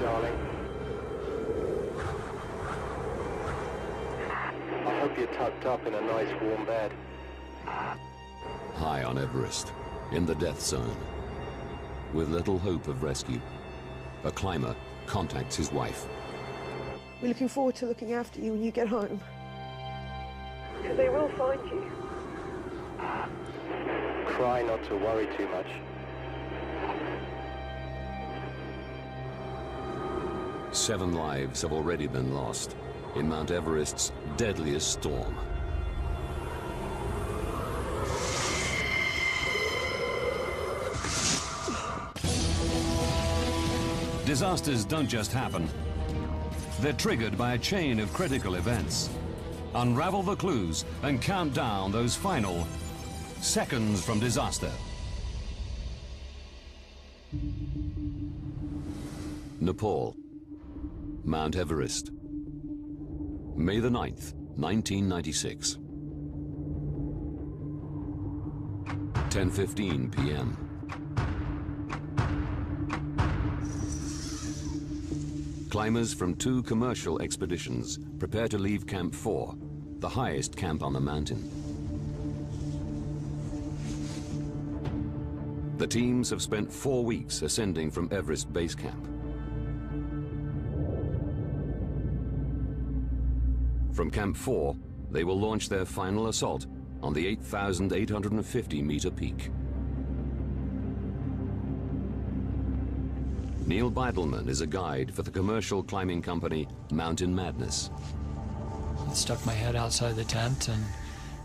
darling. I hope you're tucked up in a nice warm bed. High on Everest, in the death zone, with little hope of rescue, a climber contacts his wife. We're looking forward to looking after you when you get home. Because they will find you. Try not to worry too much. Seven lives have already been lost in Mount Everest's deadliest storm. Disasters don't just happen. They're triggered by a chain of critical events. Unravel the clues and count down those final seconds from disaster. Nepal, Mount Everest, May the 9th, 1996. 10:15 p.m. Climbers from two commercial expeditions prepare to leave Camp 4, the highest camp on the mountain. The teams have spent 4 weeks ascending from Everest Base Camp. From Camp 4, they will launch their final assault on the 8,850-meter peak. Neil Beidelman is a guide for the commercial climbing company Mountain Madness. I stuck my head outside the tent, and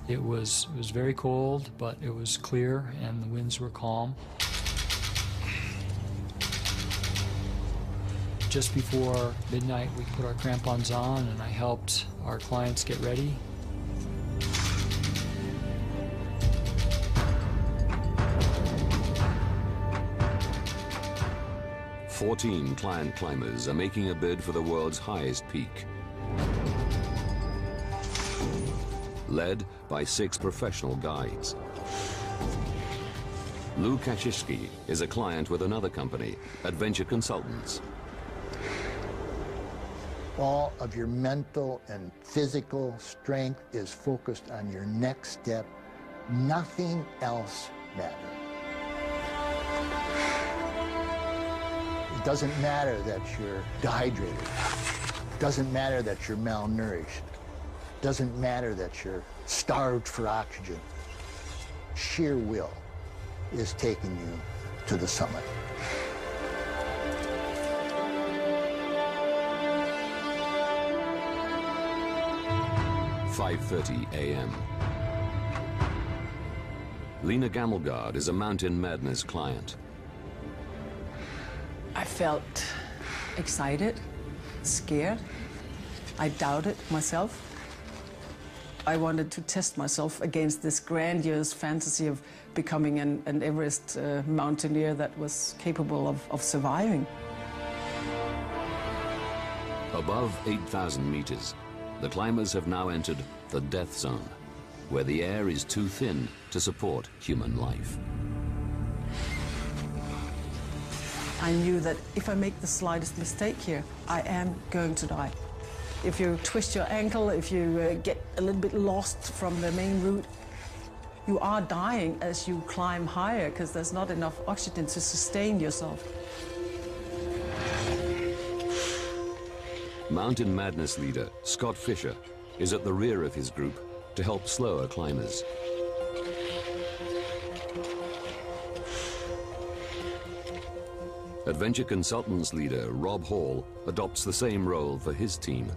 it was very cold, but it was clear and the winds were calm. Just before midnight, we put our crampons on, and I helped our clients get ready. "14 client climbers are making a bid for the world's highest peak. Led by 6 professional guides. Lou Kashishki is a client with another company, Adventure Consultants. All of your mental and physical strength is focused on your next step. Nothing else matters. It doesn't matter that you're dehydrated. It doesn't matter that you're malnourished. It doesn't matter that you're starved for oxygen. Sheer will is taking you to the summit. "5:30 a.m. Lena Gamelgard is a Mountain Madness client. I felt excited, scared. I doubted myself. I wanted to test myself against this grandiose fantasy of becoming an Everest mountaineer that was capable of surviving. Above 8,000 meters, the climbers have now entered the death zone, where the air is too thin to support human life. I knew that if I make the slightest mistake here, I am going to die. If you twist your ankle, if you get a little bit lost from the main route, you are dying as you climb higher because there's not enough oxygen to sustain yourself. Mountain Madness leader Scott Fisher is at the rear of his group to help slower climbers. Adventure Consultants leader Rob Hall adopts the same role for his team.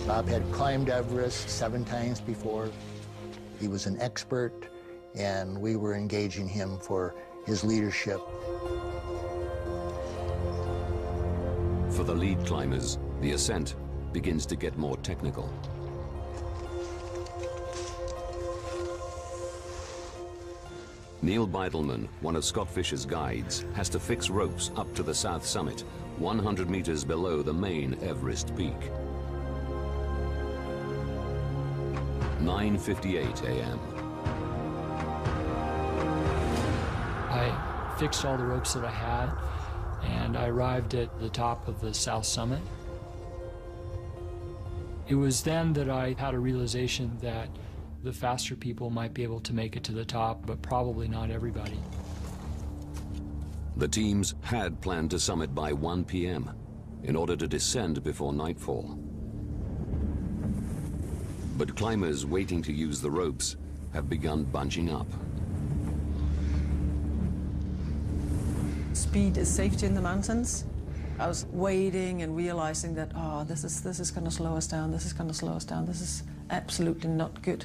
Bob had climbed Everest 7 times before. He was an expert, and we were engaging him for his leadership. For the lead climbers, the ascent begins to get more technical. Neil Beidelman, one of Scott Fisher's guides, has to fix ropes up to the south summit, 100 meters below the main Everest peak. 9:58 a.m. I fixed all the ropes that I had, and I arrived at the top of the south summit. It was then that I had a realization that the faster people might be able to make it to the top, but probably not everybody. The teams had planned to summit by 1 p.m. in order to descend before nightfall. But climbers waiting to use the ropes have begun bunching up. Speed is safety in the mountains. I was waiting and realizing that, this is going to slow us down, this is going to slow us down, this is absolutely not good.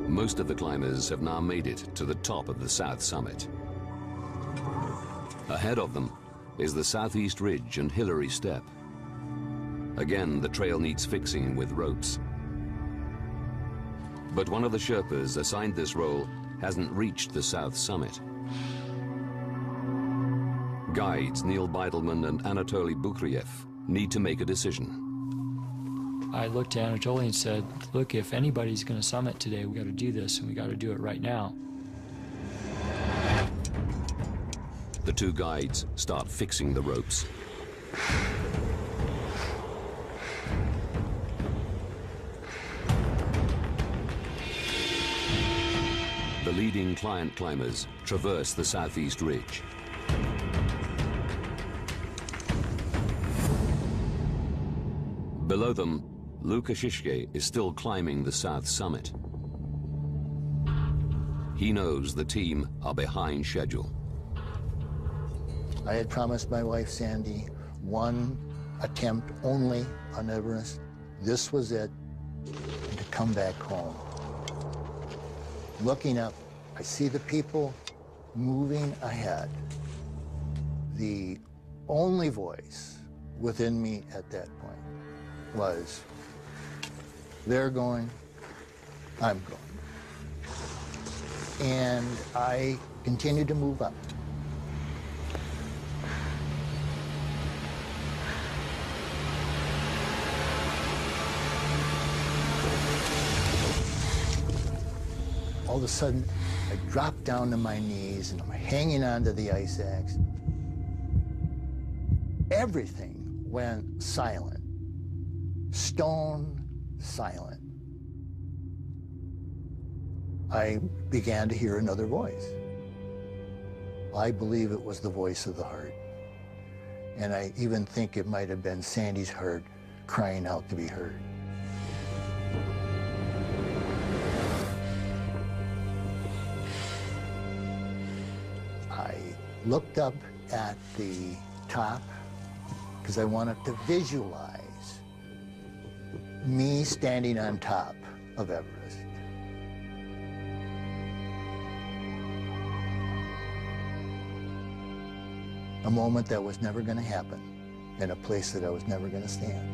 Most of the climbers have now made it to the top of the south summit. Ahead of them is the Southeast Ridge and Hillary Step. Again, the trail needs fixing with ropes. But one of the Sherpas assigned this role hasn't reached the south summit. Guides Neil Beidelman and Anatoly Bukriev need to make a decision. I looked at Anatoly and said, look, if anybody's going to summit today, we got to do this, and we got to do it right now. The two guides start fixing the ropes. The leading client climbers traverse the Southeast Ridge. Below them, Lukashishke is still climbing the south summit. He knows the team are behind schedule. I had promised my wife, Sandy, one attempt only on Everest. This was it, and to come back home. Looking up, I see the people moving ahead. The only voice within me at that point was, they're going, I'm going. And I continued to move up. All of a sudden, I dropped down to my knees and I'm hanging onto the ice axe. Everything went silent. Stone silent. I began to hear another voice. I believe it was the voice of the heart. And I even think it might have been Sandy's heart crying out to be heard. I looked up at the top because I wanted to visualize me standing on top of Everest. A moment that was never going to happen in a place that I was never going to stand.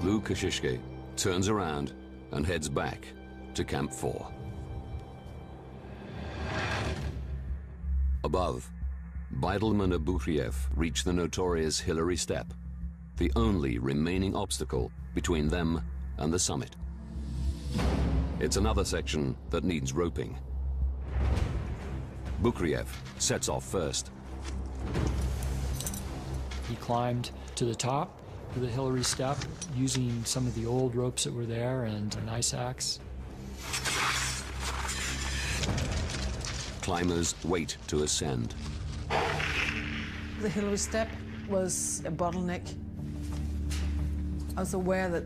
Lukashishke turns around and heads back to Camp 4. Above, Beidelman and Bukriev reach the notorious Hillary Step, the only remaining obstacle between them and the summit. It's another section that needs roping. Bukriev sets off first. He climbed to the top of the Hillary Step using some of the old ropes that were there and an ice axe. Climbers wait to ascend. The Hillary Step was a bottleneck. I was aware that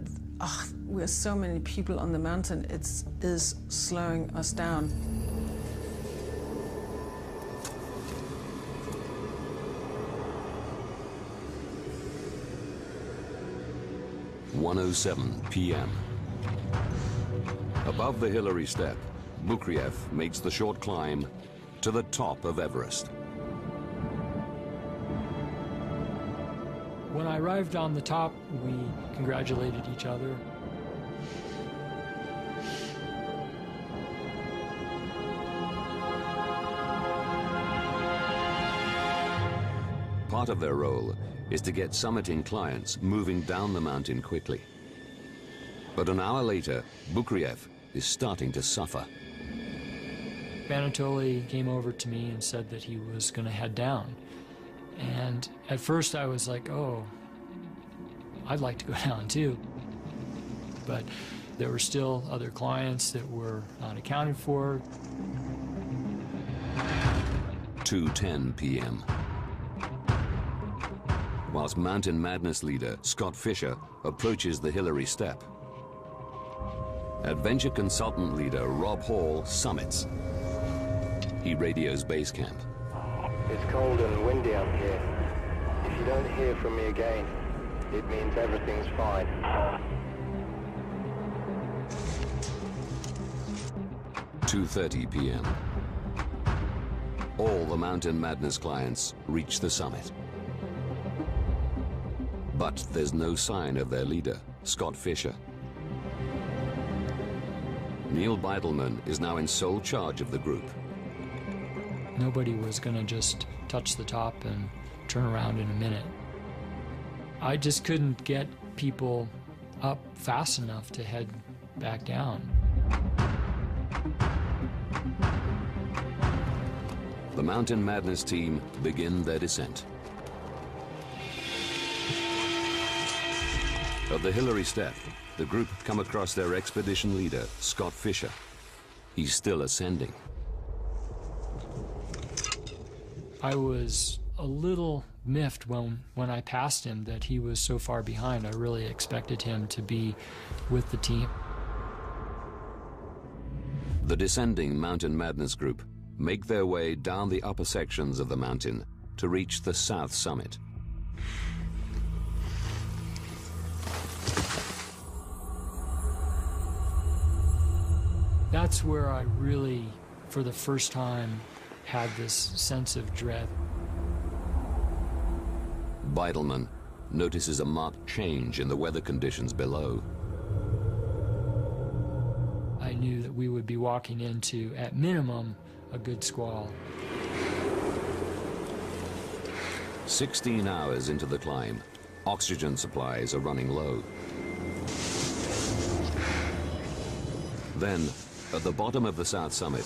we're so many people on the mountain, it is slowing us down. (1:07 p.m.) Above the Hillary Step, Bukriev makes the short climb to the top of Everest. When I arrived on the top, we congratulated each other. Part of their role is to get summiting clients moving down the mountain quickly. But an hour later, Bukriev is starting to suffer. Anatoly came over to me and said that he was going to head down. And at first I was like, oh, I'd like to go down too. But there were still other clients that were not accounted for. 2:10 p.m. Whilst Mountain Madness leader Scott Fisher approaches the Hillary Step, adventure consultant leader Rob Hall summits. He radios base camp. It's cold and windy up here. If you don't hear from me again, it means everything's fine. .30 p.m. All the Mountain Madness clients reach the summit. But there's no sign of their leader, Scott Fisher. Neil Beidelman is now in sole charge of the group. Nobody was going to just touch the top and turn around in a minute. I just couldn't get people up fast enough to head back down. The Mountain Madness team begin their descent. At the Hillary Step, the group come across their expedition leader, Scott Fisher. He's still ascending. I was a little miffed when I passed him that he was so far behind. I really expected him to be with the team. The descending Mountain Madness group make their way down the upper sections of the mountain to reach the south summit. That's where I really, for the first time, had this sense of dread. Beidelman notices a marked change in the weather conditions below. I knew that we would be walking into, at minimum, a good squall. 16 hours into the climb, oxygen supplies are running low. Then, at the bottom of the south summit,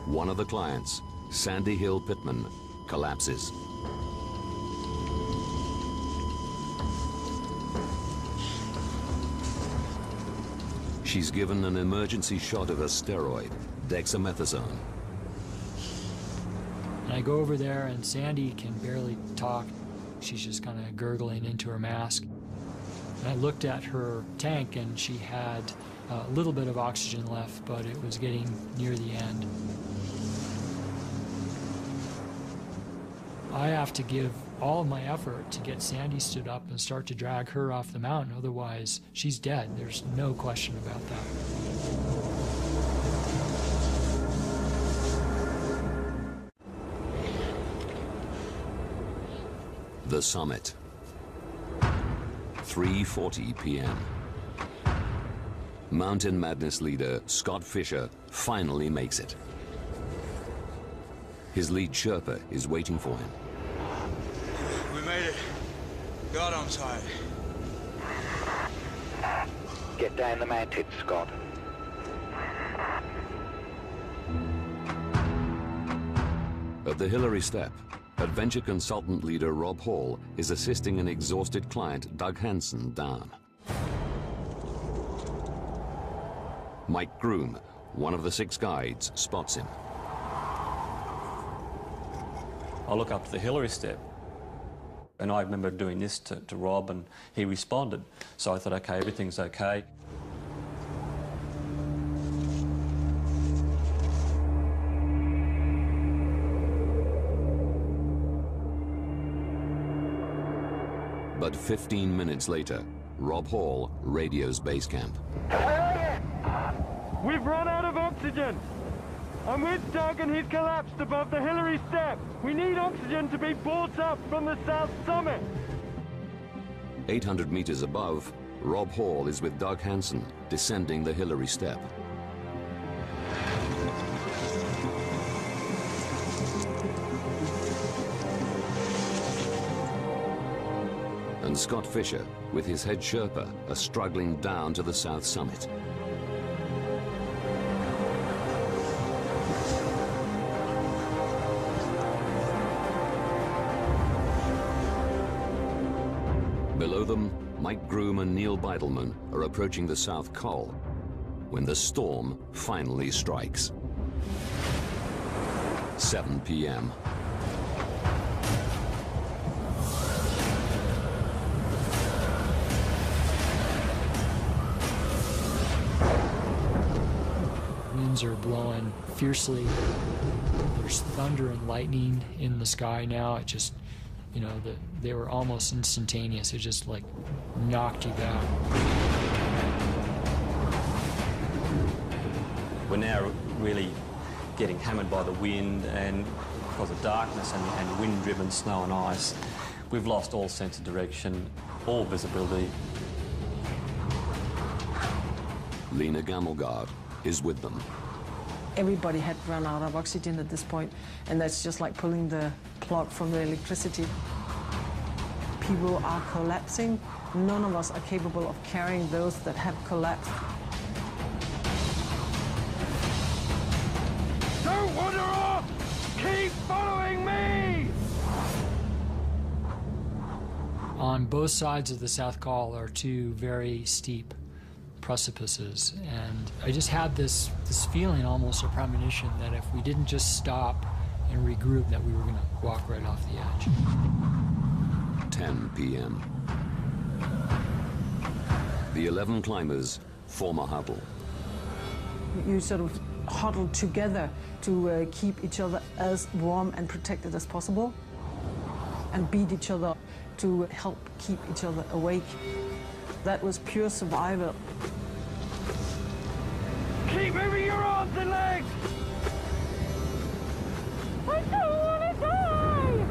one of the clients, Sandy Hill Pittman, collapses. She's given an emergency shot of a steroid, dexamethasone. And I go over there and Sandy can barely talk. She's just kind of gurgling into her mask. And I looked at her tank and she had a little bit of oxygen left, but it was getting near the end. I have to give all of my effort to get Sandy stood up and start to drag her off the mountain, otherwise she's dead. There's no question about that. The summit. 3:40 p.m. Mountain Madness leader Scott Fisher finally makes it. His lead Sherpa is waiting for him. We made it. God, I'm tired. Get down the mountain, Scott. At the Hillary Step, adventure consultant leader Rob Hall is assisting an exhausted client, Doug Hansen, down. Mike Groom, one of the 6 guides, spots him. I look up to the Hillary Step, and I remember doing this to Rob, and he responded. So I thought, okay, everything's okay. But 15 minutes later, Rob Hall radios base camp. We've run out of oxygen. I'm with Doug and he's collapsed above the Hillary Step. We need oxygen to be brought up from the south summit. 800 meters above, Rob Hall is with Doug Hansen, descending the Hillary Step. and Scott Fisher, with his head Sherpa, are struggling down to the south summit. Below them, Mike Groom and Neil Beidelman are approaching the South Col when the storm finally strikes. 7 p.m. Winds are blowing fiercely. There's thunder and lightning in the sky now. It just, you know, they were almost instantaneous. It just like knocked you back. We're now really getting hammered by the wind, and because of darkness and wind-driven snow and ice, we've lost all sense of direction, all visibility. Lena Gammelgard is with them. Everybody had run out of oxygen at this point, and that's just like pulling the plug from the electricity. People are collapsing. None of us are capable of carrying those that have collapsed. Don't wander off! Keep following me! On both sides of the South Col are two very steep precipices, and I just had this feeling, almost a premonition, that if we didn't just stop and regroup, that we were going to walk right off the edge. 10 p.m. The 11 climbers form a huddle. You sort of huddle together to keep each other as warm and protected as possible, and beat each other to help keep each other awake. That was pure survival. Keep moving your arms and legs! I don't want to die!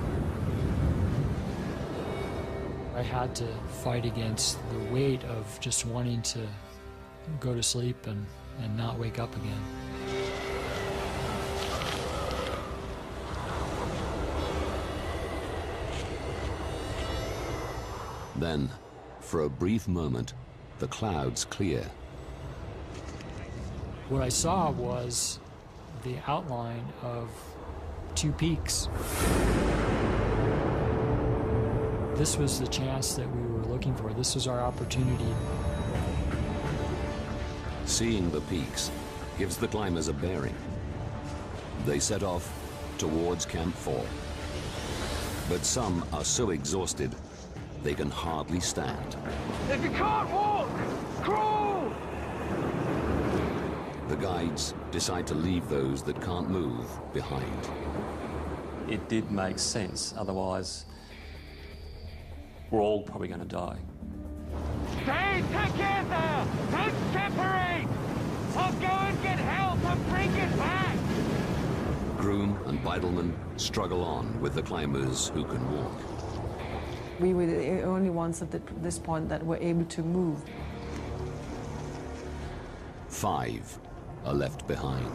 I had to fight against the weight of just wanting to go to sleep and not wake up again. Then, for a brief moment, the clouds clear. What I saw was the outline of two peaks. This was the chance that we were looking for. This was our opportunity. Seeing the peaks gives the climbers a bearing. They set off towards Camp 4. But some are so exhausted, they can hardly stand. If you can't walk, crawl! The guides decide to leave those that can't move behind. It did make sense, otherwise we're all probably going to die. Stay together! Don't separate! I'll go and get help and bring it back! Groom and Beidelman struggle on with the climbers who can walk. We were the only ones at this point that were able to move. 5 are left behind.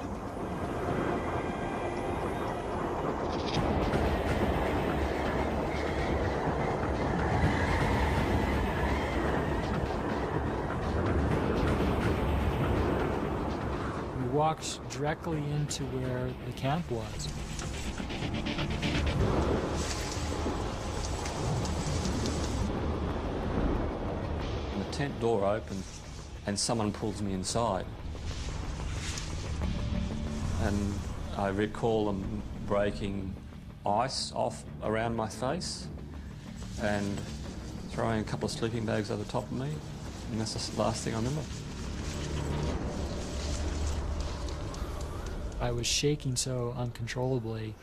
We walked directly into where the camp was. And the tent door opened and someone pulls me inside. And I recall them breaking ice off around my face and throwing a couple of sleeping bags over the top of me. And that's the last thing I remember. I was shaking so uncontrollably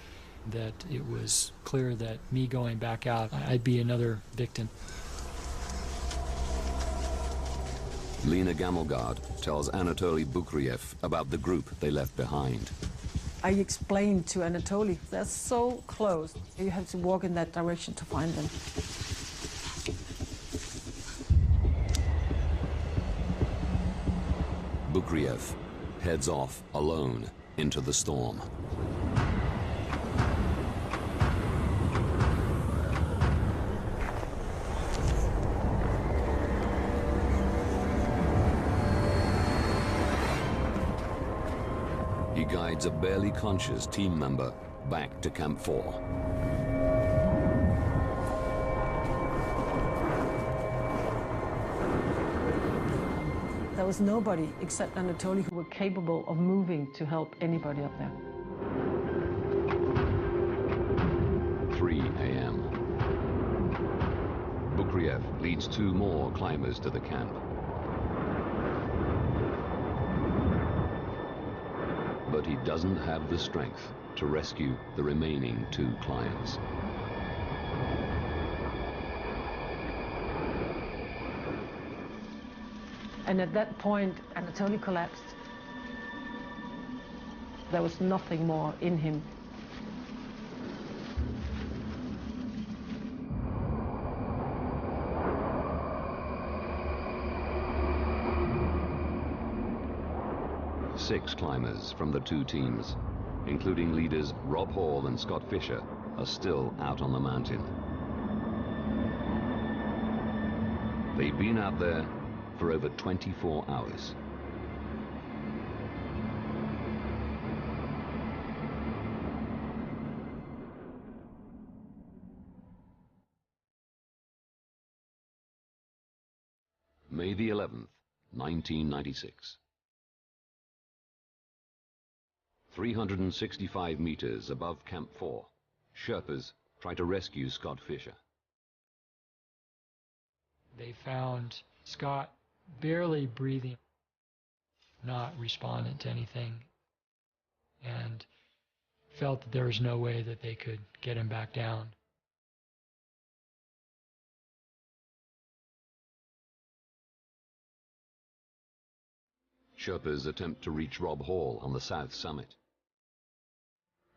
that it was clear that me going back out, I'd be another victim. Lena Gammelgard tells Anatoly Bukriev about the group they left behind. I explained to Anatoly, they're so close. You have to walk in that direction to find them. Bukriev heads off alone into the storm. guides a barely conscious team member back to Camp 4. There was nobody except Anatoly who were capable of moving to help anybody up there. 3 a.m. Bukriev leads 2 more climbers to the camp. But he doesn't have the strength to rescue the remaining 2 clients. And at that point, Anatoly collapsed. There was nothing more in him. Six climbers from the 2 teams, including leaders Rob Hall and Scott Fisher, are still out on the mountain. They've been out there for over 24 hours. May the 11th, 1996. 365 meters above Camp 4, Sherpas try to rescue Scott Fisher. They found Scott barely breathing, not responding to anything, and felt that there was no way that they could get him back down. Sherpas attempt to reach Rob Hall on the south summit,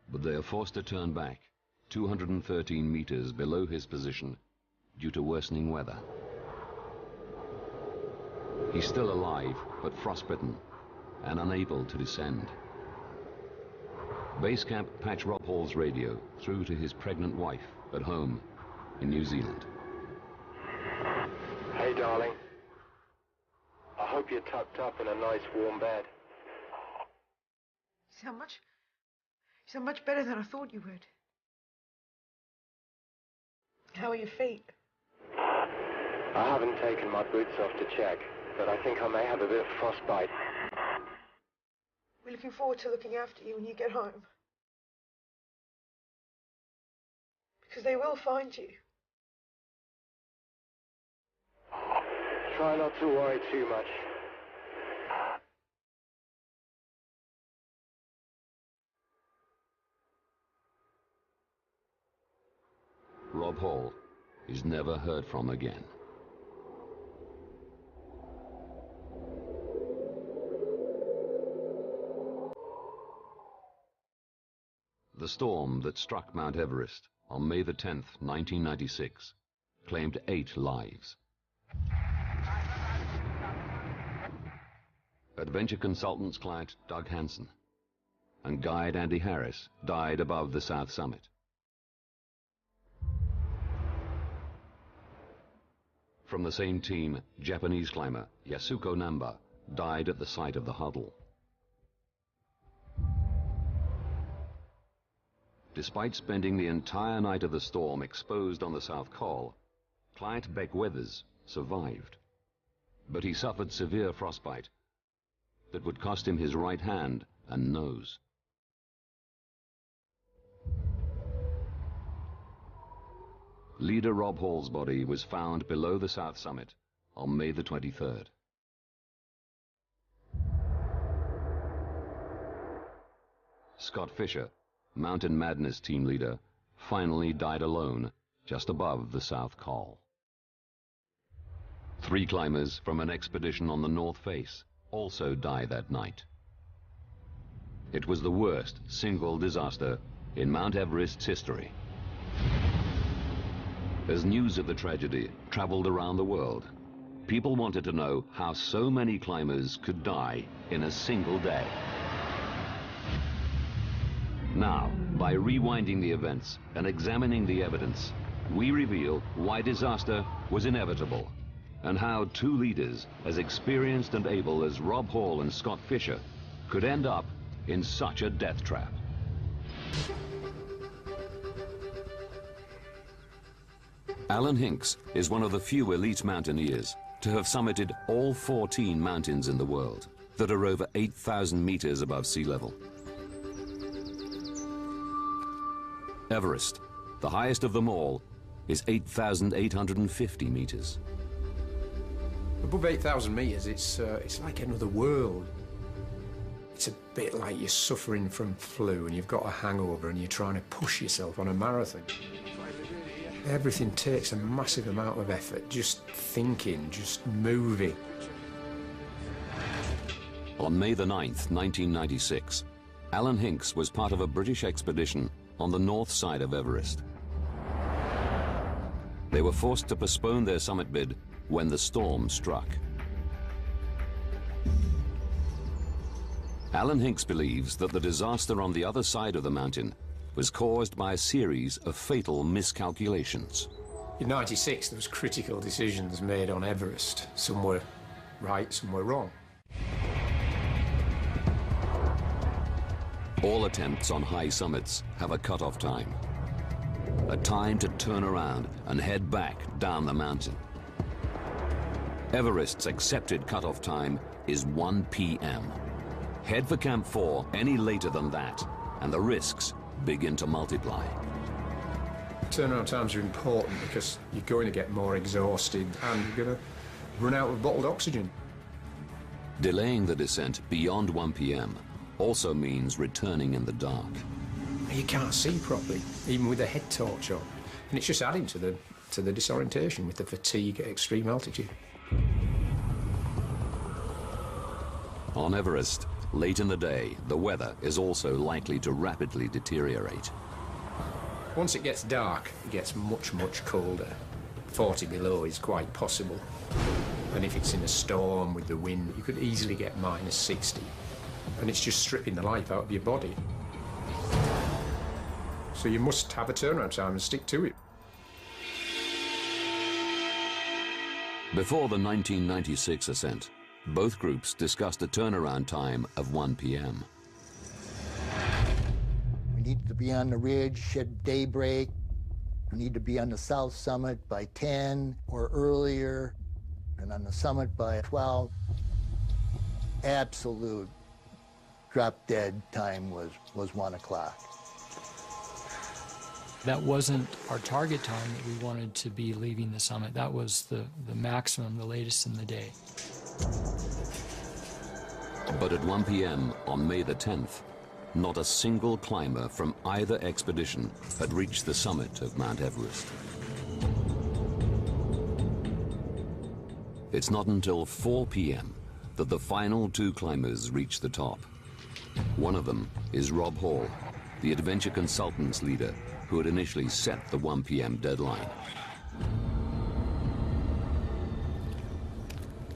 but they are forced to turn back 213 meters below his position due to worsening weather. He's still alive, but frostbitten and unable to descend. Base camp patch Rob Hall's radio through to his pregnant wife at home in New Zealand. Hey, darling. I hope you're tucked up in a nice warm bed. You sound much better than I thought you would. How are your feet? I haven't taken my boots off to check, but I think I may have a bit of frostbite. We're looking forward to looking after you when you get home. Because they will find you. Try not to worry too much. Rob Hall is never heard from again. The storm that struck Mount Everest on May the 10th, 1996, claimed 8 lives. Adventure Consultants client Doug Hansen and guide Andy Harris died above the south summit. From the same team, Japanese climber Yasuko Namba died at the site of the huddle. Despite spending the entire night of the storm exposed on the South Col, client Beck Weathers survived. But he suffered severe frostbite that would cost him his right hand and nose. Leader Rob Hall's body was found below the south summit on May the 23rd. Scott Fisher, Mountain Madness team leader, finally died alone just above the South Col. 3 climbers from an expedition on the North Face also died that night. It was the worst single disaster in Mount Everest's history. As news of the tragedy traveled around the world, people wanted to know how so many climbers could die in a single day. Now, by rewinding the events and examining the evidence, we reveal why disaster was inevitable and how 2 leaders as experienced and able as Rob Hall and Scott Fisher could end up in such a death trap. Alan Hinks is one of the few elite mountaineers to have summited all 14 mountains in the world that are over 8,000 meters above sea level. Everest, the highest of them all, is 8,850 meters. Above 8,000 meters, it's like another world. It's a bit like you're suffering from flu and you've got a hangover and you're trying to push yourself on a marathon. Everything takes a massive amount of effort, just thinking, just moving. On May the 9th, 1996, Alan Hinks was part of a British expedition on the north side of Everest. They were forced to postpone their summit bid when the storm struck. Alan Hinks believes that the disaster on the other side of the mountain was caused by a series of fatal miscalculations. In '96, there was critical decisions made on Everest. Some were right, some were wrong. All attempts on high summits have a cut-off time. A time to turn around and head back down the mountain. Everest's accepted cut-off time is 1 p.m. Head for Camp 4 any later than that, and the risks begin to multiply. Turnaround times are important because you're going to get more exhausted and you're going to run out of bottled oxygen. Delaying the descent beyond 1 p.m. also means returning in the dark. You can't see properly, even with a head torch on. And it's just adding to the disorientation with the fatigue at extreme altitude. On Everest, late in the day, the weather is also likely to rapidly deteriorate. Once it gets dark, it gets much, much colder. 40 below is quite possible. And if it's in a storm with the wind, you could easily get minus 60. And it's just stripping the life out of your body. So you must have a turnaround time and stick to it. Before the 1996 ascent, both groups discussed a turnaround time of 1 p.m. We need to be on the ridge at daybreak. We need to be on the south summit by 10 or earlier, and on the summit by 12. Absolute drop-dead time was 1 o'clock. That wasn't our target time that we wanted to be leaving the summit. That was the maximum, the latest in the day. But at 1 p.m. on May the 10th, not a single climber from either expedition had reached the summit of Mount Everest. It's not until 4 p.m. that the final 2 climbers reach the top. One of them is Rob Hall, the Adventure Consultants leader who had initially set the 1 p.m. deadline.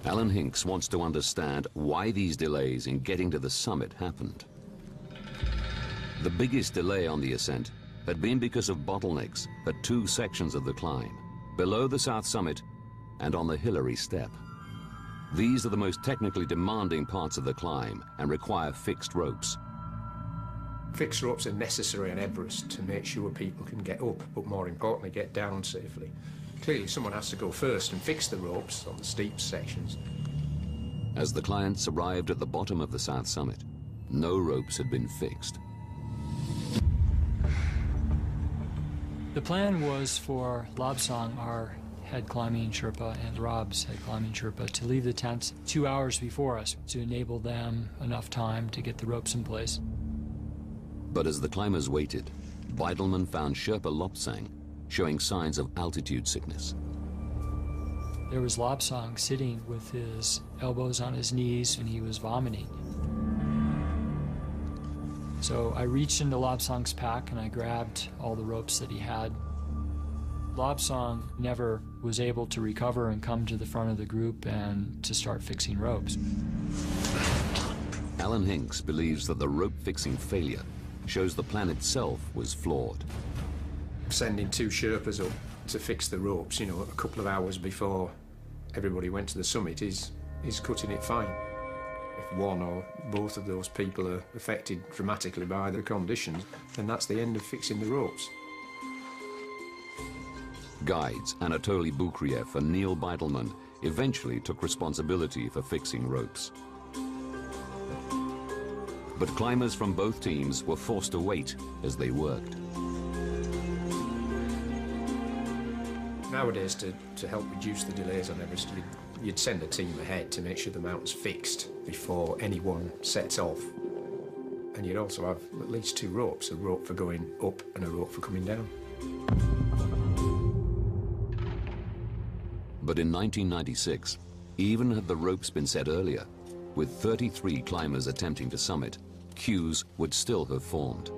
Alan Hinks wants to understand why these delays in getting to the summit happened. The biggest delay on the ascent had been because of bottlenecks at 2 sections of the climb, below the south summit and on the Hillary Step. These are the most technically demanding parts of the climb and require fixed ropes. Fixed ropes are necessary on Everest to make sure people can get up, but more importantly, get down safely. Clearly, someone has to go first and fix the ropes on the steep sections. As the clients arrived at the bottom of the south summit, no ropes had been fixed. The plan was for Lobsang, our head climbing Sherpa, and Rob's head climbing Sherpa to leave the tents 2 hours before us to enable them enough time to get the ropes in place. But as the climbers waited, Weidelman found Sherpa Lobsang showing signs of altitude sickness. There was Lobsang sitting with his elbows on his knees and he was vomiting. So I reached into Lobsang's pack and I grabbed all the ropes that he had. Lobsang never was able to recover and come to the front of the group and to start fixing ropes. Alan Hinks believes that the rope-fixing failure shows the plan itself was flawed. Sending 2 Sherpas up to fix the ropes, you know, a couple of hours before everybody went to the summit is cutting it fine. If one or both of those people are affected dramatically by the conditions, then that's the end of fixing the ropes. Guides Anatoly Bukriev and Neil Beitelman eventually took responsibility for fixing ropes. But climbers from both teams were forced to wait as they worked. Nowadays, to help reduce the delays on Everest, you'd send a team ahead to make sure the mountain's fixed before anyone sets off. And you'd also have at least 2 ropes, a rope for going up and a rope for coming down. But in 1996, even had the ropes been set earlier, with 33 climbers attempting to summit, queues would still have formed.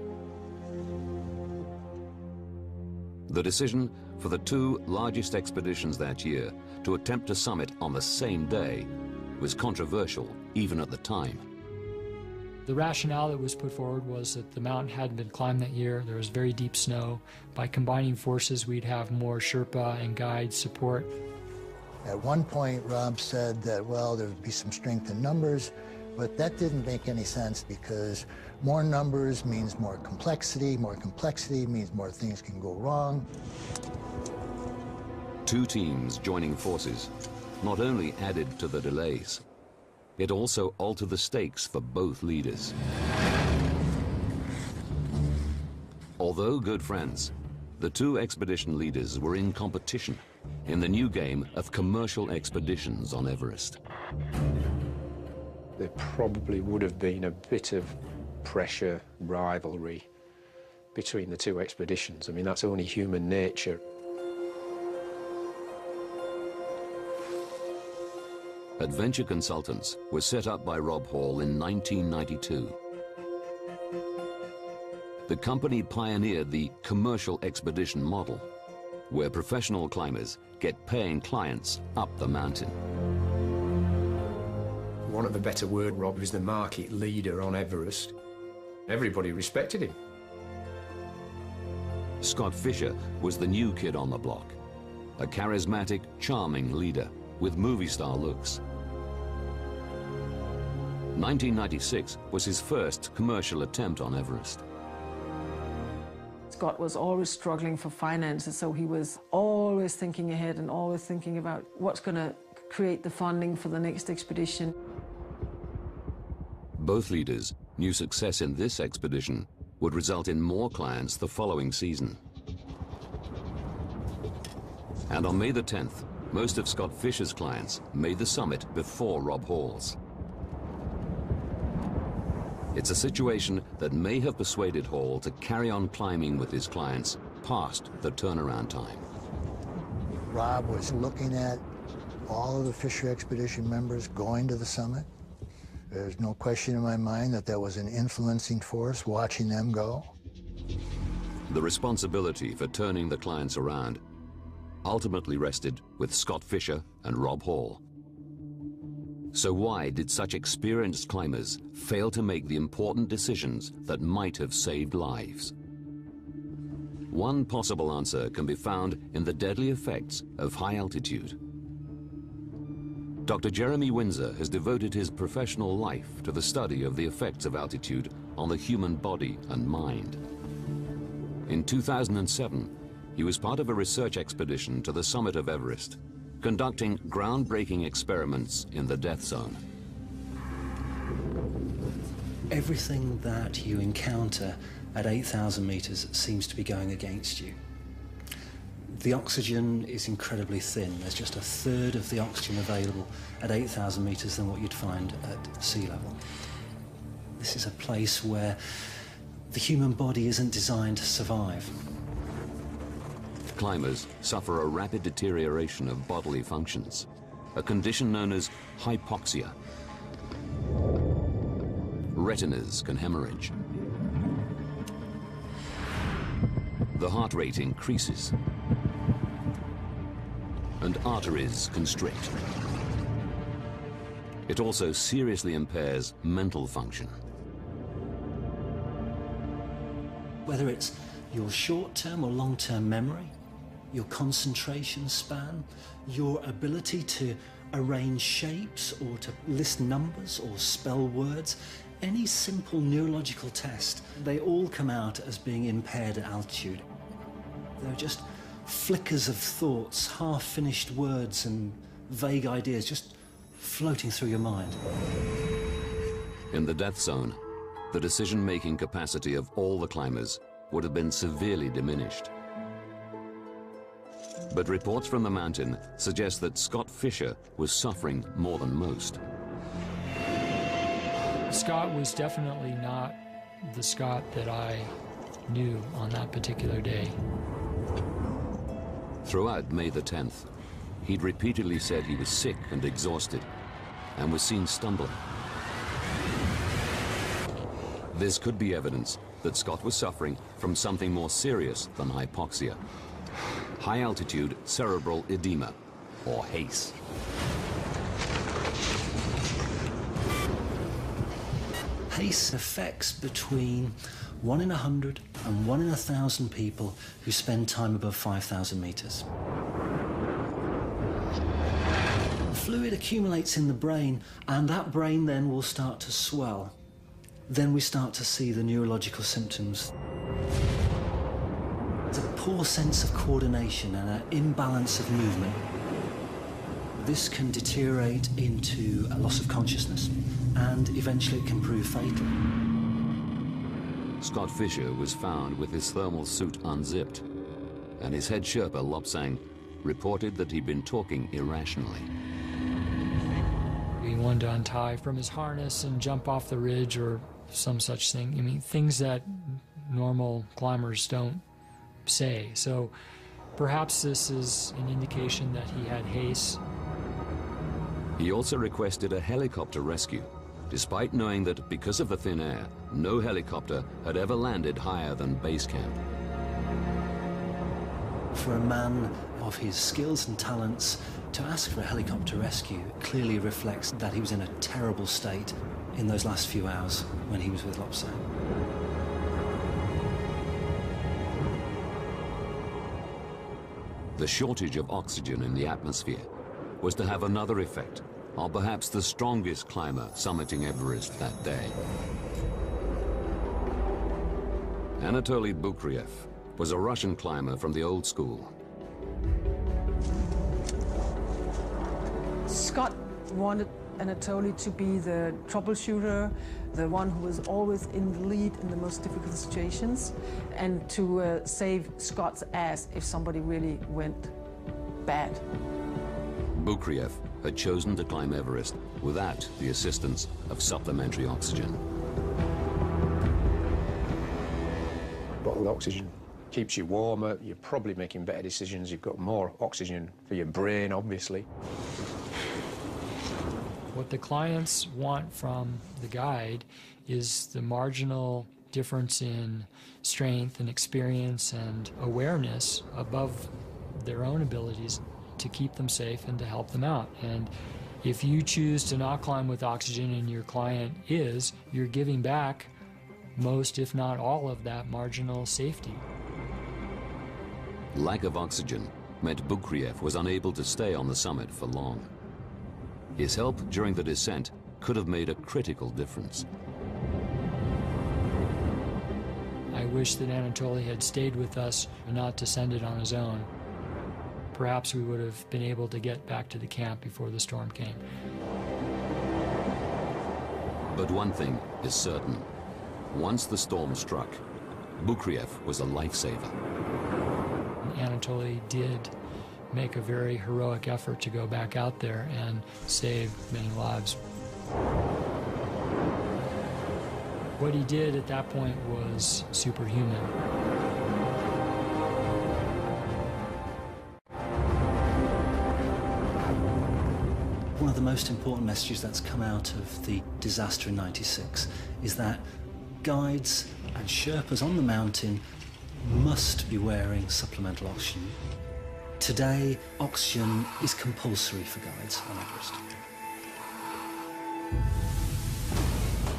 The decision for the 2 largest expeditions that year to attempt to summit on the same day was controversial even at the time. The rationale that was put forward was that the mountain hadn't been climbed that year. There was very deep snow. By combining forces, we'd have more Sherpa and guide support. At one point, Rob said that, well, there would be some strength in numbers, but that didn't make any sense because more numbers means more complexity means more things can go wrong. 2 teams joining forces not only added to the delays, it also altered the stakes for both leaders. Although good friends, the 2 expedition leaders were in competition in the new game of commercial expeditions on Everest. There probably would have been a bit of pressure, rivalry between the 2 expeditions. I mean, that's only human nature. Adventure Consultants was set up by Rob Hall in 1992. The company pioneered the commercial expedition model, where professional climbers get paying clients up the mountain. Want of a better word, Rob was the market leader on Everest. Everybody respected him. Scott Fischer was the new kid on the block, a charismatic, charming leader with movie-star looks. 1996 was his first commercial attempt on Everest. Scott was always struggling for finances, so he was always thinking ahead and always thinking about what's going to create the funding for the next expedition. Both leaders knew success in this expedition would result in more clients the following season. And on May the 10th, most of Scott Fischer's clients made the summit before Rob Hall's. It's a situation that may have persuaded Hall to carry on climbing with his clients past the turnaround time. Rob was looking at all of the Fischer expedition members going to the summit. There's no question in my mind that that was an influencing force, watching them go. The responsibility for turning the clients around ultimately rested with Scott Fischer and Rob Hall. So why did such experienced climbers fail to make the important decisions that might have saved lives? One possible answer can be found in the deadly effects of high altitude. Dr. Jeremy Windsor has devoted his professional life to the study of the effects of altitude on the human body and mind. In 2007, he was part of a research expedition to the summit of Everest, conducting groundbreaking experiments in the death zone. Everything that you encounter at 8,000 meters seems to be going against you. The oxygen is incredibly thin. There's just a third of the oxygen available at 8,000 meters than what you'd find at sea level. This is a place where the human body isn't designed to survive. Climbers suffer a rapid deterioration of bodily functions, a condition known as hypoxia. Retinas can hemorrhage. The heart rate increases, and arteries constrict. It also seriously impairs mental function. Whether it's your short-term or long-term memory, your concentration span, your ability to arrange shapes or to list numbers or spell words, any simple neurological test, they all come out as being impaired at altitude. They're just flickers of thoughts, half-finished words and vague ideas just floating through your mind. In the death zone, the decision-making capacity of all the climbers would have been severely diminished. But reports from the mountain suggest that Scott Fisher was suffering more than most. Scott was definitely not the Scott that I knew on that particular day. Throughout May the 10th, he'd repeatedly said he was sick and exhausted and was seen stumbling. This could be evidence that Scott was suffering from something more serious than hypoxia: high-altitude cerebral edema, or HACE. HACE affects between 1 in 100 and 1 in 1,000 people who spend time above 5,000 meters. Fluid accumulates in the brain, and that brain then will start to swell. Then we start to see the neurological symptoms. It's a poor sense of coordination and an imbalance of movement. This can deteriorate into a loss of consciousness, and eventually it can prove fatal. Scott Fisher was found with his thermal suit unzipped, and his head Sherpa, Lobsang, reported that he'd been talking irrationally. He wanted to untie from his harness and jump off the ridge or some such thing. I mean, things that normal climbers don't say. So perhaps this is an indication that he had HACE. He also requested a helicopter rescue, despite knowing that because of the thin air, no helicopter had ever landed higher than base camp. For a man of his skills and talents, to ask for a helicopter rescue clearly reflects that he was in a terrible state in those last few hours when he was with Lobsang. The shortage of oxygen in the atmosphere was to have another effect on perhaps the strongest climber summiting Everest that day. Anatoly Bukriev was a Russian climber from the old school. Scott wanted Anatoly to be the troubleshooter, the one who was always in the lead in the most difficult situations, and to save Scott's ass if somebody really went bad. Bukriev had chosen to climb Everest without the assistance of supplementary oxygen. Bottled oxygen keeps you warmer, you're probably making better decisions, you've got more oxygen for your brain, obviously. What the clients want from the guide is the marginal difference in strength and experience and awareness above their own abilities to keep them safe and to help them out. And if you choose to not climb with oxygen and your client is, you're giving back most, if not all, of that marginal safety. Lack of oxygen meant Bukriev was unable to stay on the summit for long. His help during the descent could have made a critical difference. I wish that Anatoly had stayed with us and not descended on his own. Perhaps we would have been able to get back to the camp before the storm came. But one thing is certain. Once the storm struck, Bukriev was a lifesaver. Anatoly did make a very heroic effort to go back out there and save many lives. What he did at that point was superhuman. One of the most important messages that's come out of the disaster in '96 is that guides and Sherpas on the mountain must be wearing supplemental oxygen. Today, oxygen is compulsory for guides on Everest.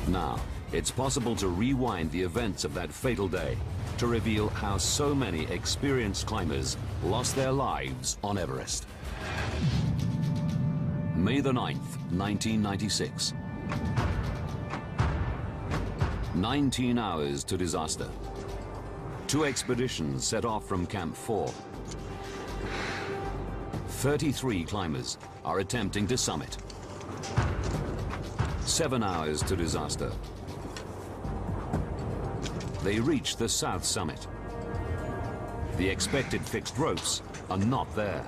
Now, It's possible to rewind the events of that fatal day to reveal how so many experienced climbers lost their lives on Everest. May the 9th, 1996. 19 hours to disaster. 2 expeditions set off from Camp 4. 33 climbers are attempting to summit. 7 hours to disaster. They reach the south summit. The expected fixed ropes are not there.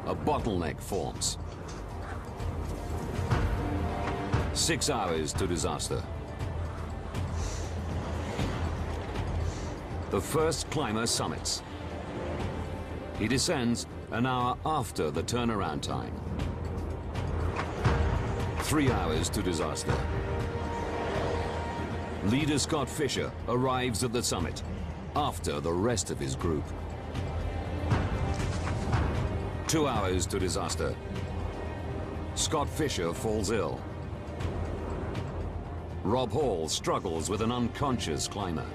A bottleneck forms. 6 hours to disaster. The first climber summits. He descends an hour after the turnaround time. 3 hours to disaster. Leader Scott Fisher arrives at the summit after the rest of his group. 2 hours to disaster. Scott Fisher falls ill. Rob Hall struggles with an unconscious climber.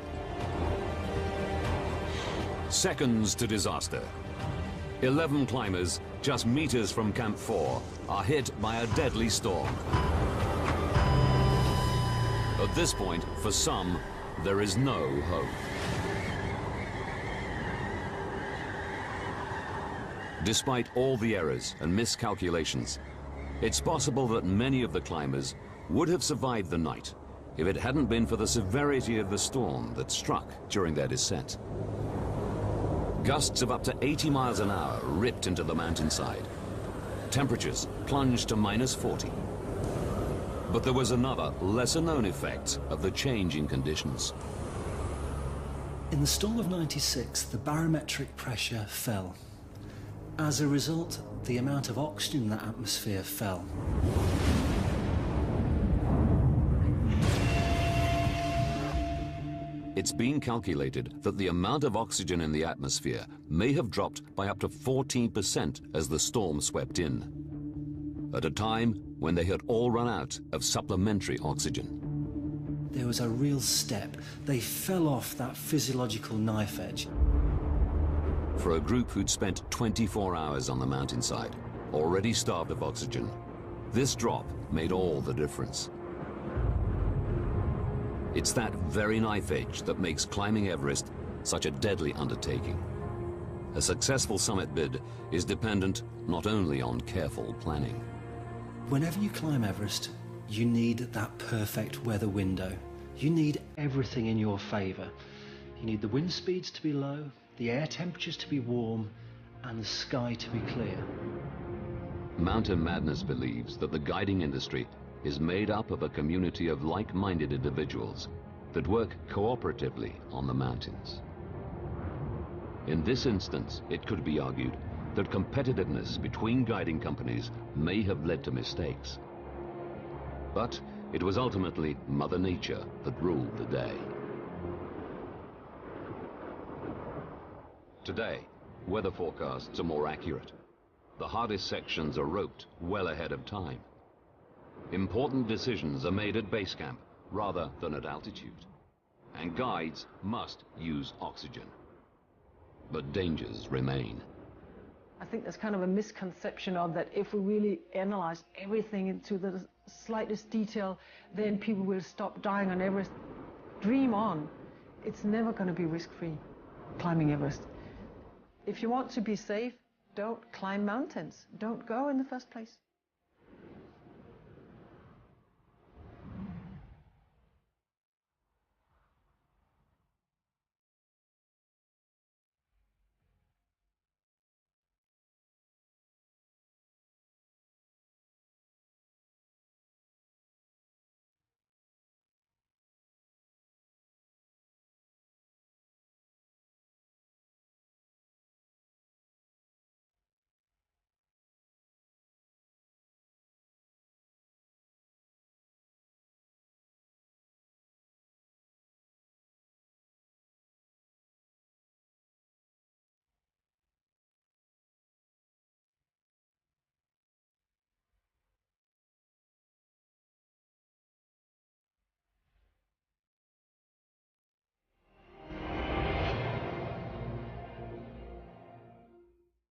Seconds to disaster. 11 climbers, just meters from Camp 4, are hit by a deadly storm. At this point, for some, there is no hope. Despite all the errors and miscalculations, it's possible that many of the climbers would have survived the night if it hadn't been for the severity of the storm that struck during their descent. Gusts of up to 80 miles an hour ripped into the mountainside. Temperatures plunged to -40. But there was another, lesser-known effect of the changing conditions. In the storm of '96, the barometric pressure fell. As a result, the amount of oxygen in the atmosphere fell. It's been calculated that the amount of oxygen in the atmosphere may have dropped by up to 14% as the storm swept in, at a time when they had all run out of supplementary oxygen. There was a real step. They fell off that physiological knife edge. For a group who'd spent 24 hours on the mountainside, already starved of oxygen, this drop made all the difference. It's that very knife edge that makes climbing Everest such a deadly undertaking. A successful summit bid is dependent not only on careful planning. Whenever you climb Everest, you need that perfect weather window. You need everything in your favor. You need the wind speeds to be low, the air temperatures to be warm, and the sky to be clear. Mountain Madness believes that the guiding industry is made up of a community of like-minded individuals that work cooperatively on the mountains. In this instance, it could be argued that competitiveness between guiding companies may have led to mistakes. But it was ultimately Mother Nature that ruled the day. Today, weather forecasts are more accurate. The hardest sections are roped well ahead of time. Important decisions are made at base camp rather than at altitude. And guides must use oxygen. But dangers remain. I think there's kind of a misconception of that if we really analyze everything into the slightest detail, then people will stop dying on Everest. Dream on. It's never going to be risk-free, climbing Everest. If you want to be safe, don't climb mountains. Don't go in the first place.